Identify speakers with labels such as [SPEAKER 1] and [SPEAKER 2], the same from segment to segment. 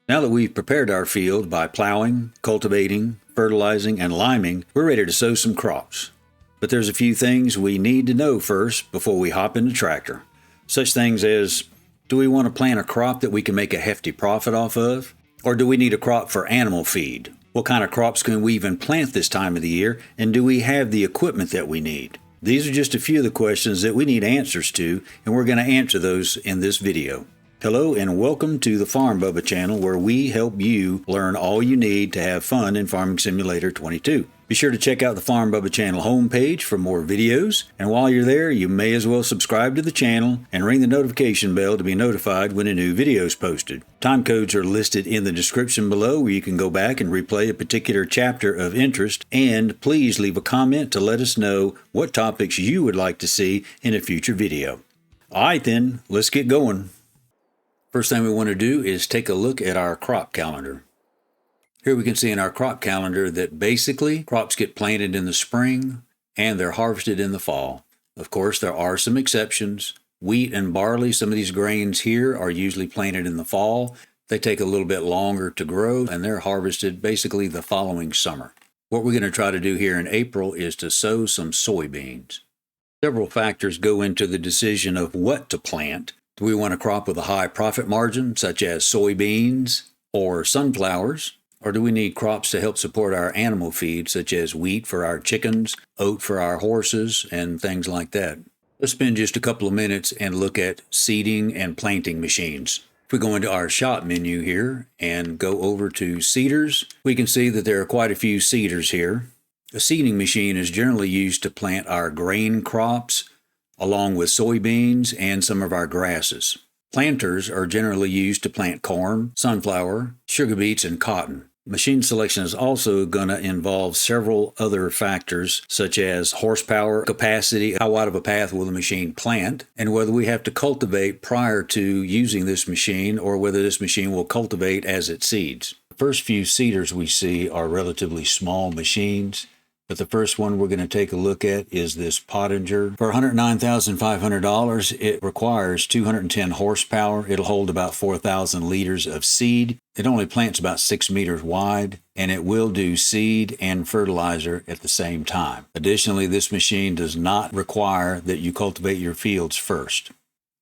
[SPEAKER 1] Now that we've prepared our field by plowing, cultivating, fertilizing, and liming, we're ready to sow some crops. But there's a few things we need to know first before we hop in the tractor. Such things as, do we want to plant a crop that we can make a hefty profit off of? Or do we need a crop for animal feed? What kind of crops can we even plant this time of the year? And do we have the equipment that we need? These are just a few of the questions that we need answers to, and we're going to answer those in this video. Hello and welcome to the Farm Bubba channel, where we help you learn all you need to have fun in Farming Simulator 22. Be sure to check out the Farm Bubba channel homepage for more videos, and while you're there, you may as well subscribe to the channel and ring the notification bell to be notified when a new video is posted. Time codes are listed in the description below, where you can go back and replay a particular chapter of interest, and please leave a comment to let us know what topics you would like to see in a future video. Alright then, let's get going. First thing we want to do is take a look at our crop calendar. Here we can see in our crop calendar that basically crops get planted in the spring and they're harvested in the fall. Of course, there are some exceptions. Wheat and barley, some of these grains here, are usually planted in the fall. They take a little bit longer to grow and they're harvested basically the following summer. What we're going to try to do here in April is to sow some soybeans. Several factors go into the decision of what to plant. Do we want a crop with a high profit margin, such as soybeans or sunflowers? Or do we need crops to help support our animal feed, such as wheat for our chickens, oat for our horses, and things like that? Let's spend just a couple of minutes and look at seeding and planting machines. If we go into our shop menu here and go over to seeders, we can see that there are quite a few seeders here. A seeding machine is generally used to plant our grain crops, along with soybeans and some of our grasses. Planters are generally used to plant corn, sunflower, sugar beets, and cotton. Machine selection is also going to involve several other factors, such as horsepower, capacity, how wide of a path will the machine plant, and whether we have to cultivate prior to using this machine, or whether this machine will cultivate as it seeds. The first few seeders we see are relatively small machines. But the first one we're going to take a look at is this Pottinger. For $109,500, it requires 210 horsepower. It'll hold about 4,000 liters of seed. It only plants about 6 meters wide, and it will do seed and fertilizer at the same time. Additionally, this machine does not require that you cultivate your fields first.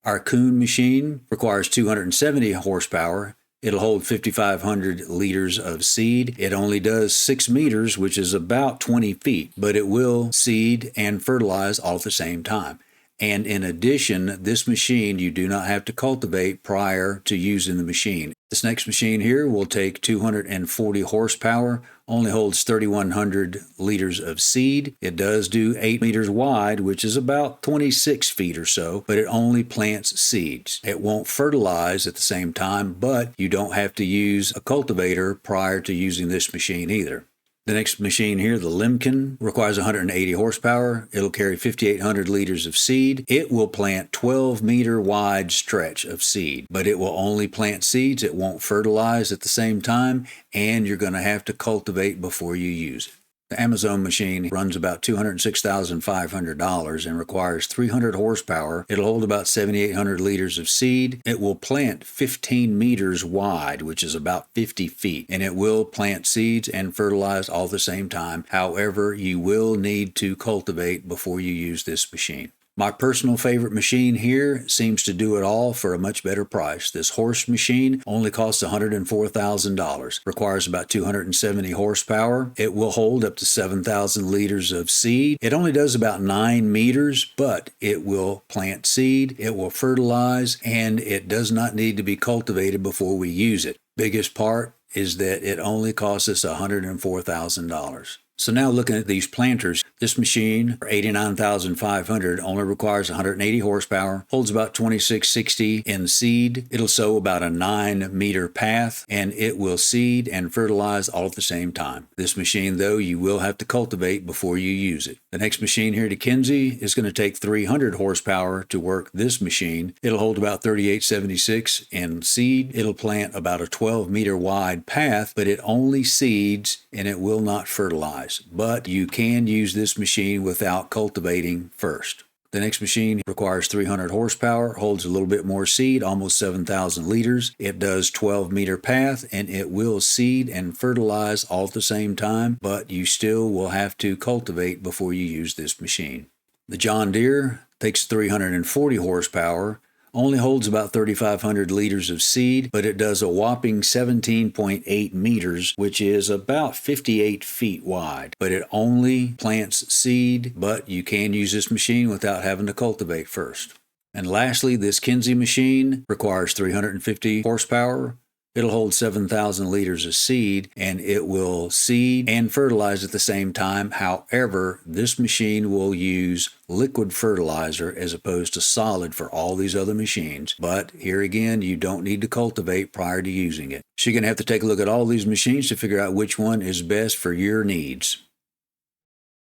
[SPEAKER 1] Our Kuhn machine requires 270 horsepower. It'll hold 5,500 liters of seed. It only does 6 meters, which is about 20 feet, but it will seed and fertilize all at the same time. And in addition, this machine, you do not have to cultivate prior to using the machine. This next machine here will take 240 horsepower, only holds 3,100 liters of seed. It does do 8 meters wide, which is about 26 feet or so, but it only plants seeds. It won't fertilize at the same time, but you don't have to use a cultivator prior to using this machine either. The next machine here, the Lemken, requires 180 horsepower. It'll carry 5,800 liters of seed. It will plant 12-meter wide stretch of seed, but it will only plant seeds. It won't fertilize at the same time, and you're going to have to cultivate before you use it. The Amazon machine runs about $206,500 and requires 300 horsepower. It'll hold about 7,800 liters of seed. It will plant 15 meters wide, which is about 50 feet, and it will plant seeds and fertilize all at the same time. However, you will need to cultivate before you use this machine. My personal favorite machine here seems to do it all for a much better price. This horse machine only costs $104,000, requires about 270 horsepower. It will hold up to 7,000 liters of seed. It only does about 9 meters, but it will plant seed, it will fertilize, and it does not need to be cultivated before we use it. Biggest part is that it only costs us $104,000. So now looking at these planters, this machine, for $89,500, only requires 180 horsepower, holds about 2660 in seed. It'll sow about a 9-meter path, and it will seed and fertilize all at the same time. This machine, though, you will have to cultivate before you use it. The next machine here, Dickensie, is going to take 300 horsepower to work this machine. It'll hold about 3876 in seed. It'll plant about a 12-meter wide path, but it only seeds and it will not fertilize. But you can use this machine without cultivating first. The next machine requires 300 horsepower, holds a little bit more seed, almost 7,000 liters. It does 12-meter path, and it will seed and fertilize all at the same time, but you still will have to cultivate before you use this machine. The John Deere takes 340 horsepower, only holds about 3,500 liters of seed, but it does a whopping 17.8 meters, which is about 58 feet wide. But it only plants seed, but you can use this machine without having to cultivate first. And lastly, this Kinsey machine requires 350 horsepower. It'll hold 7,000 liters of seed, and it will seed and fertilize at the same time. However, this machine will use liquid fertilizer as opposed to solid for all these other machines. But here again, you don't need to cultivate prior to using it. So you're going to have to take a look at all these machines to figure out which one is best for your needs.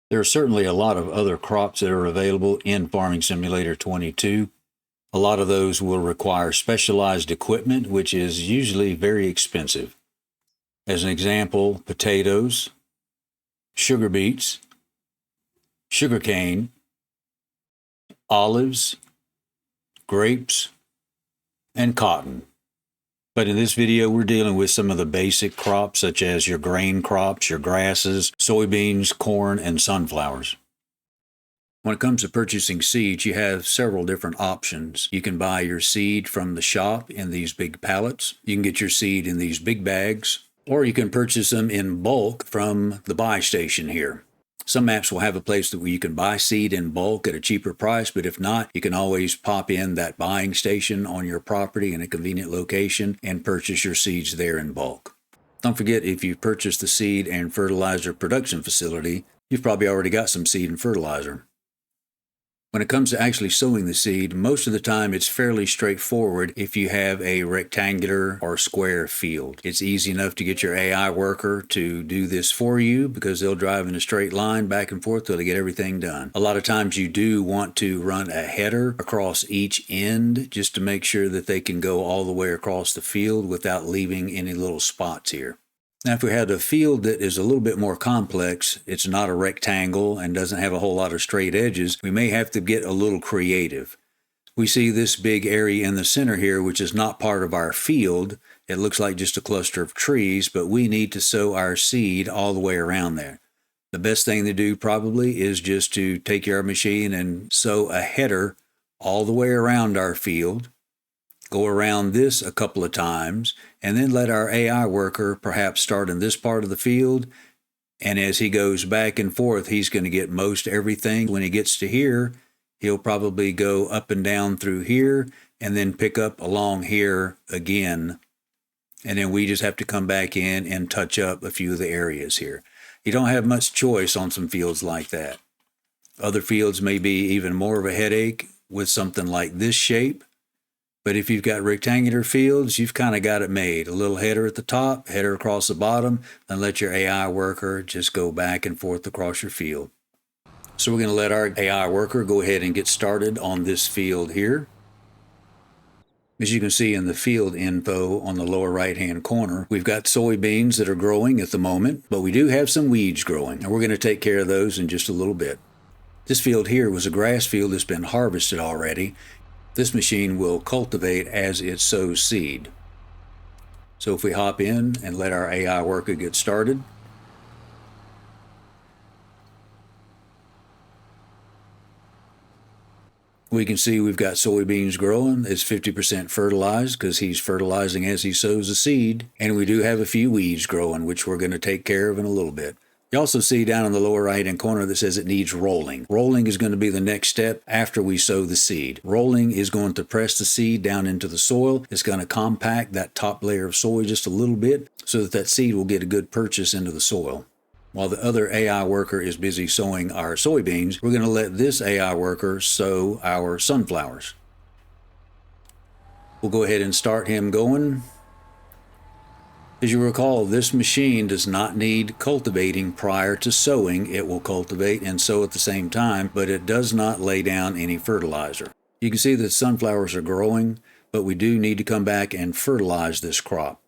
[SPEAKER 1] There are certainly a lot of other crops that are available in Farming Simulator 22. A lot of those will require specialized equipment, which is usually very expensive. As an example, potatoes, sugar beets, sugarcane, olives, grapes, and cotton. But in this video, we're dealing with some of the basic crops, such as your grain crops, your grasses, soybeans, corn, and sunflowers. When it comes to purchasing seeds, you have several different options. You can buy your seed from the shop in these big pallets. You can get your seed in these big bags, or you can purchase them in bulk from the buy station here. Some maps will have a place where you can buy seed in bulk at a cheaper price, but if not, you can always pop in that buying station on your property in a convenient location and purchase your seeds there in bulk. Don't forget, if you purchase the seed and fertilizer production facility, you've probably already got some seed and fertilizer. When it comes to actually sowing the seed, most of the time it's fairly straightforward if you have a rectangular or square field. It's easy enough to get your AI worker to do this for you because they'll drive in a straight line back and forth till they get everything done. A lot of times you do want to run a header across each end just to make sure that they can go all the way across the field without leaving any little spots here. Now, if we had a field that is a little bit more complex, it's not a rectangle and doesn't have a whole lot of straight edges, we may have to get a little creative. We see this big area in the center here, which is not part of our field. It looks like just a cluster of trees, but we need to sow our seed all the way around there. The best thing to do probably is just to take your machine and sow a header all the way around our field. Go around this a couple of times, and then let our AI worker perhaps start in this part of the field, and as he goes back and forth, he's going to get most everything. When he gets to here, he'll probably go up and down through here, and then pick up along here again, and then we just have to come back in and touch up a few of the areas here. You don't have much choice on some fields like that. Other fields may be even more of a headache with something like this shape. But if you've got rectangular fields, you've kind of got it made. A little header at the top, header across the bottom, and let your AI worker just go back and forth across your field. So we're going to let our AI worker go ahead and get started on this field here. As you can see in the field info on the lower right-hand corner, we've got soybeans that are growing at the moment, but we do have some weeds growing, and we're going to take care of those in just a little bit. This field here was a grass field that's been harvested already. This machine will cultivate as it sows seed. So if we hop in and let our AI worker get started, we can see we've got soybeans growing. It's 50% fertilized because he's fertilizing as he sows the seed. And we do have a few weeds growing, which we're going to take care of in a little bit. You also see down in the lower right-hand corner that says it needs rolling. Rolling is going to be the next step after we sow the seed. Rolling is going to press the seed down into the soil. It's going to compact that top layer of soil just a little bit so that that seed will get a good purchase into the soil. While the other AI worker is busy sowing our soybeans, we're going to let this AI worker sow our sunflowers. We'll go ahead and start him going. As you recall, this machine does not need cultivating prior to sowing. It will cultivate and sow at the same time, but it does not lay down any fertilizer. You can see that sunflowers are growing, but we do need to come back and fertilize this crop.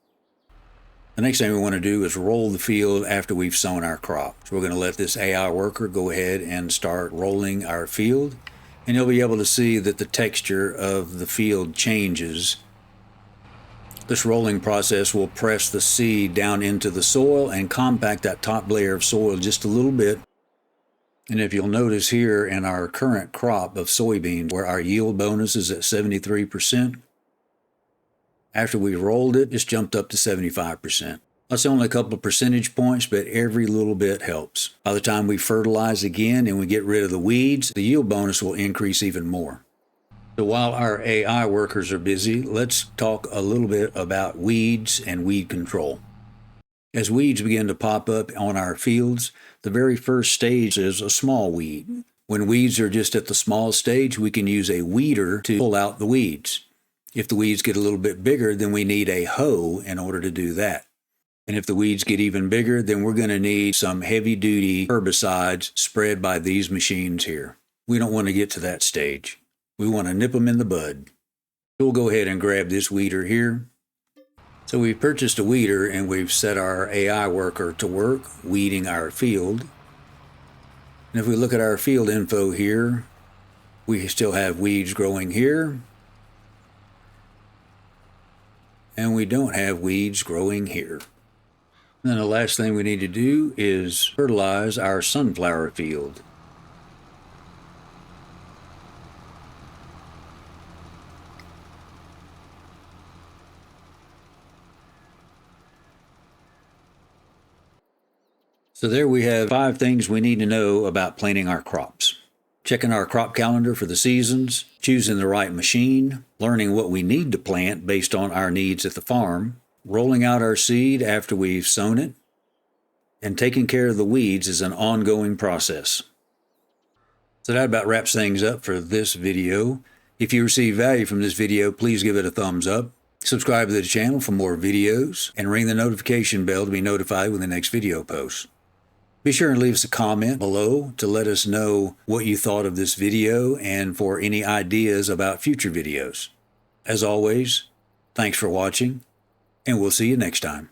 [SPEAKER 1] The next thing we want to do is roll the field after we've sown our crop. So we're going to let this AI worker go ahead and start rolling our field. and you'll be able to see that the texture of the field changes. This rolling process will press the seed down into the soil and compact that top layer of soil just a little bit. And if you'll notice here in our current crop of soybeans, where our yield bonus is at 73%, after we rolled it, it's jumped up to 75%. That's only a couple of percentage points, but every little bit helps. By the time we fertilize again and we get rid of the weeds, the yield bonus will increase even more. So while our AI workers are busy, let's talk a little bit about weeds and weed control. As weeds begin to pop up on our fields, the very first stage is a small weed. When weeds are just at the small stage, we can use a weeder to pull out the weeds. If the weeds get a little bit bigger, then we need a hoe in order to do that. And if the weeds get even bigger, then we're going to need some heavy-duty herbicides spread by these machines here. We don't want to get to that stage. We want to nip them in the bud. We'll go ahead and grab this weeder here. So we've purchased a weeder and we've set our AI worker to work weeding our field. And if we look at our field info here, we still have weeds growing here. And we don't have weeds growing here. And then the last thing we need to do is fertilize our sunflower field. So there we have 5 things we need to know about planting our crops. Checking our crop calendar for the seasons, choosing the right machine, learning what we need to plant based on our needs at the farm, rolling out our seed after we've sown it, and taking care of the weeds is an ongoing process. So that about wraps things up for this video. If you receive value from this video, please give it a thumbs up. Subscribe to the channel for more videos, and ring the notification bell to be notified when the next video posts. Be sure and leave us a comment below to let us know what you thought of this video and for any ideas about future videos. As always, thanks for watching, and we'll see you next time.